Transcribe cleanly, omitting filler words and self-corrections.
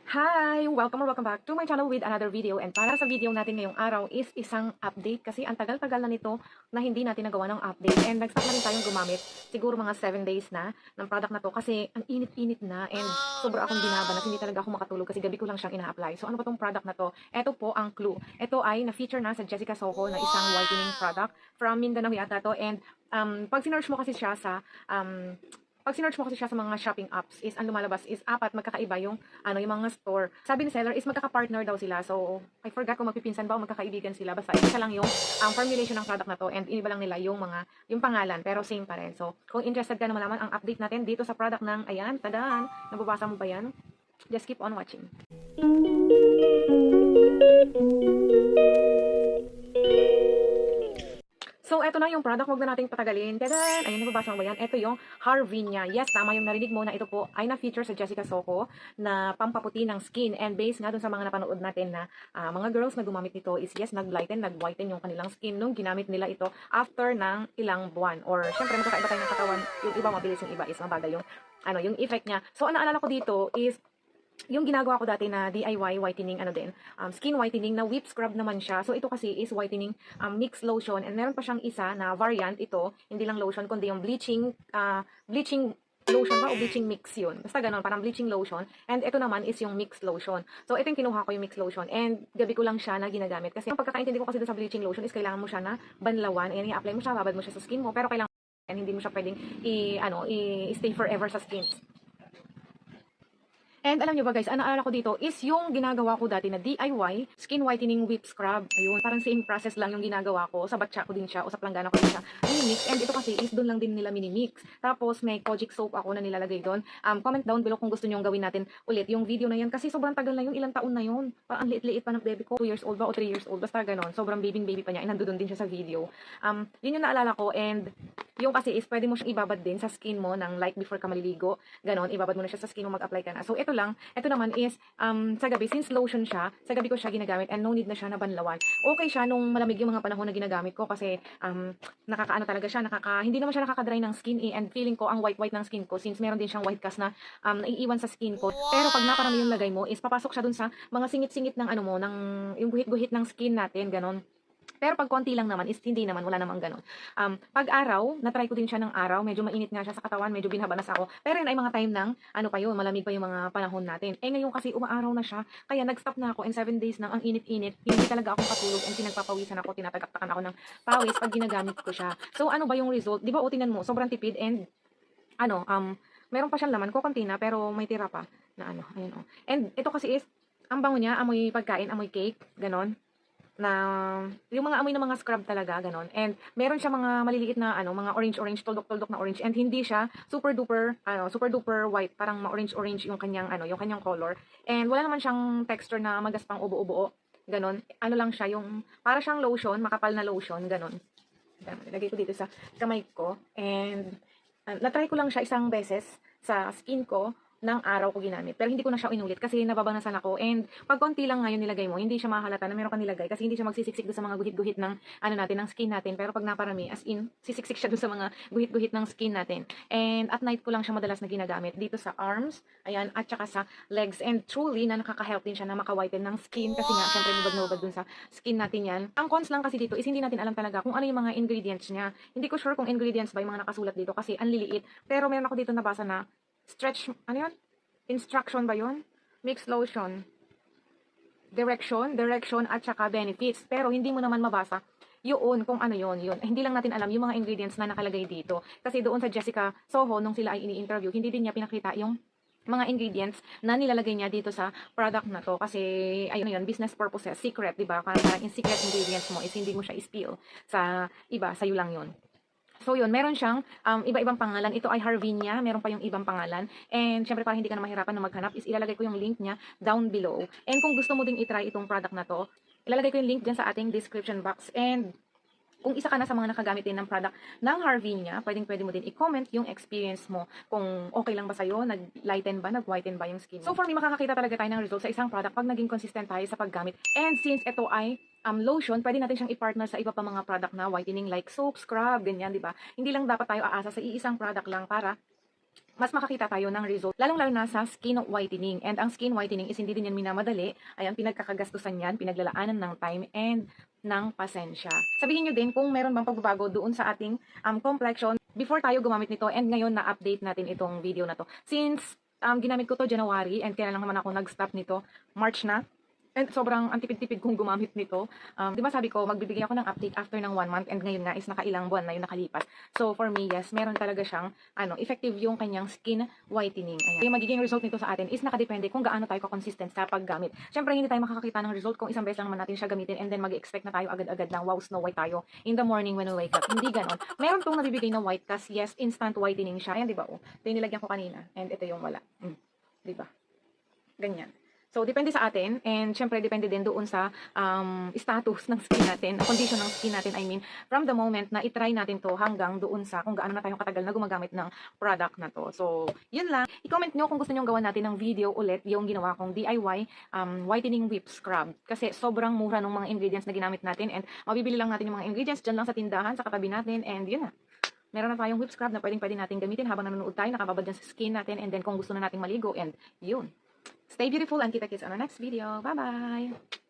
Hi! Welcome or welcome back to my channel with another video. And para sa video natin ngayong araw is isang update kasi ang tagal-tagal na nito na hindi natin nagawa ng update. And nag-stop na rin tayong gumamit siguro mga 7 days na ng product na to kasi ang init-init na and sobra akong binabanas. Hindi talaga ako makatulog kasi gabi ko lang siyang ina-apply. So ano ba tong product na to? Ito po ang clue. Ito ay na-feature na sa Jessica Soho na isang whitening product from Mindanao yata to. And pag sinearch mo kasi siya sa mga shopping apps is ang lumalabas is apat magkakaiba yung yung mga store. Sabi ni seller is magkaka-partner daw sila. So I forgot kung magpipinsan ba o magkakaibigan sila. Basta isa lang yung formulation ng product na to and iniba lang nila yung pangalan pero same pa rin. So kung interested ka na malaman ang update natin dito sa product ng ayan, tadan. Nababasa mo ba yan? Just keep on watching. So, eto na yung product. Huwag na nating patagalin. Tadan! Ayun, nababasa mo ba yan? Ito yung Harvinia. Yes, tama yung narinig mo na ito po ay na-feature sa Jessica Soho na pampaputi ng skin. And based nga dun sa mga napanood natin na mga girls na gumamit nito is yes, nag-whiten yung kanilang skin nung ginamit nila ito after ng ilang buwan. Or, syempre, magkakaiba tayo ng katawan. Yung iba mabilis, yung iba is mabagal yung effect niya. So, ang naalala ko dito is yung ginagawa ko dati na DIY whitening skin whitening na whip scrub naman siya. So ito kasi is whitening mixed lotion and meron pa siyang isa na variant ito, hindi lang lotion kundi yung bleaching lotion ba o bleaching mix yun. Basta ganun, parang bleaching lotion. And ito naman is yung mixed lotion. So ito yung kinuha ko yung mixed lotion and gabi ko lang siya na ginagamit. Kasi ang pagkakaintindi ko kasi sa bleaching lotion is kailangan mo siya na banlawan. Ayan, i-apply mo siya, babad mo siya sa skin mo. Pero kailangan hindi mo siya pwedeng i-stay forever sa skin. And alam nyo ba guys, ang naalala ko dito is yung ginagawa ko dati na DIY skin whitening whip scrub. Ayun, parang same process lang yung ginagawa ko. Sa batcha ko din siya o sa planggana ko din siya minimix. And ito kasi is doon lang din nila minimix. Tapos may Kojic soap ako na nilalagay doon. Comment down below kung gusto nyo gawin natin ulit yung video na yan. Kasi sobrang tagal na yun, ilang taon na yun. Parang ang liit-liit pa ng baby ko. 2 years old ba o 3 years old. Basta ganon. Sobrang baby pa niya. And nandoon din siya sa video. Yun yung naalala ko. And yung kasi is pwede mo siyang ibabad din sa skin mo ng like before ka maliligo. Ganon, ibabad mo na siya sa skin mo mag-apply ka na. So ito lang, ito naman is sa gabi, since lotion siya, sa gabi ko siya ginagamit and no need na siya na banlawan. Okay siya nung malamig yung mga panahon na ginagamit ko kasi nakakaano talaga siya, hindi naman siya nakaka-dry ng skin and feeling ko ang white ng skin ko since meron din siyang white cast na naiiwan sa skin ko. Pero pag naparami yung lagay mo is papasok siya dun sa mga singit-singit ng ng yung guhit-guhit ng skin natin, ganon. Pero pag konti lang naman, is hindi naman, wala namang ganun. Pag araw, natry ko din siya ng araw, medyo mainit nga siya sa katawan, medyo binabanas ako. Pero yun ay mga time ng, malamig pa yung mga panahon natin. Eh ngayon kasi umaaraw na siya, kaya nag-stop na ako and 7 days nang ang init-init, hindi talaga ako katulog and pinagpapawisan ako, tinatagaktakan ako ng pawis pag ginagamit ko siya. So ano ba yung result? Di ba o tinan mo, sobrang tipid and meron pa siyang laman, kukunti na, pero may tira pa na ayun. And ito kasi is, ang bango niya, amoy pagkain, amoy cake, ganon na yung mga amoy ng mga scrub talaga ganon. And meron siya mga maliliit na mga orange tuldok-tuldok na orange and hindi siya super duper white, parang ma-orange yung kanyang yung kanyang color. And wala naman siyang texture na magaspang ubo-ubo ganon. Lang siya yung para siyang lotion, makapal na lotion ganon. Ilagay ko dito sa kamay ko and na-try ko lang siya isang beses sa skin ko ng araw ko ginamit. Pero hindi ko na siya inulit kasi nababanasan ako. And pag konti lang ngayon nilagay mo, hindi siya mahalata na meron ka nilagay kasi hindi siya magsisiksik doon sa mga guhit-guhit ng natin, ng skin natin. Pero pag naparami, as in, sisiksik siya doon sa mga guhit-guhit ng skin natin. And at night ko lang siya madalas na ginagamit dito sa arms, ayan, at saka sa legs. And truly, na nakaka-help din siya na maka-whiten ng skin kasi nga, syempre, mubad doon sa skin natin yan. Ang cons lang kasi dito is hindi natin alam talaga kung ano yung mga ingredients niya. Hindi ko sure kung ingredients ba yung mga nakasulat dito kasi ang liliit. Pero meron ako dito nabasa na stretch, yun? Instruction ba yun? Mixed lotion. Direction, at saka benefits. Pero hindi mo naman mabasa yun kung ano yun. Hindi lang natin alam yung mga ingredients na nakalagay dito. Kasi doon sa Jessica Soho, nung sila ay ini-interview, hindi din niya pinakita yung mga ingredients na nilalagay niya dito sa product na to. Kasi, ayun business purposes, secret, diba? Parang yung secret ingredients mo is hindi mo siya i-spill sa iba, sa'yo lang yun. So yun, meron siyang iba-ibang pangalan. Ito ay Harvinia, meron pa yung ibang pangalan. And syempre para hindi ka na mahirapan na maghanap is ilalagay ko yung link niya down below. And kung gusto mo ding i-try itong product na to, ilalagay ko yung link dyan sa ating description box. And kung isa ka na sa mga nakagamit din ng product ng Harvinia, pwede mo din i-comment yung experience mo. Kung okay lang ba sa'yo, nag-lighten ba, nag-whiten ba yung skin mo. So for me, makakakita talaga tayo ng result sa isang product pag naging consistent tayo sa paggamit. And since ito ay lotion, pwede natin siyang i-partner sa iba pa mga product na whitening like soap, scrub, ganyan, di ba? Hindi lang dapat tayo aasa sa iisang product lang para mas makakita tayo ng result, lalong-lalo na sa skin whitening. And ang skin whitening is hindi din yan minamadali. Ayan, pinagkakagastusan yan, pinaglalaanan ng time and ng pasensya. Sabihin nyo din kung meron bang pagbabago doon sa ating complexion before tayo gumamit nito, and ngayon na-update natin itong video na to. Since ginamit ko to January and kaya lang naman ako nag-stop nito, March na. And sobrang antipid-tipid kong gumamit nito. Di ba sabi ko, magbibigay ako ng update after ng 1 month, and ngayon nga is nakailang buwan na yung nakalipas. So for me, yes, meron talaga siyang effective yung kanyang skin whitening. Ayan. Yung magiging result nito sa atin is nakadepende kung gaano tayo ka-consistent sa paggamit. Siyempre, hindi tayo makakakita ng result kung isang beses lang naman natin siya gamitin and then mag-expect na tayo agad-agad ng wow, snow white tayo in the morning when we wake up. Hindi ganon. Meron tong nabibigay na white kasi yes, instant whitening siya. Ayan, di ba? Oh, ito yung nilagyan ko kanina and ito yung wala. Di ba? Ganyan. So, depende sa atin, and syempre, depende din doon sa status ng skin natin, condition ng skin natin, I mean, from the moment na itry natin to hanggang doon sa kung gaano na tayong katagal na gumagamit ng product na to. So, yun lang. I-comment nyo kung gusto nyo gawan natin ng video ulit yung ginawa kong DIY whitening whip scrub. Kasi sobrang mura ng mga ingredients na ginamit natin, and mabibili lang natin yung mga ingredients dyan lang sa tindahan, sa katabi natin, and yun na. Meron na tayong whip scrub na pwede natin gamitin habang nanonood tayo, nakababad dyan sa skin natin, and then kung gusto na natin maligo, and yun. Stay beautiful and kita-kits on our next video. Bye-bye!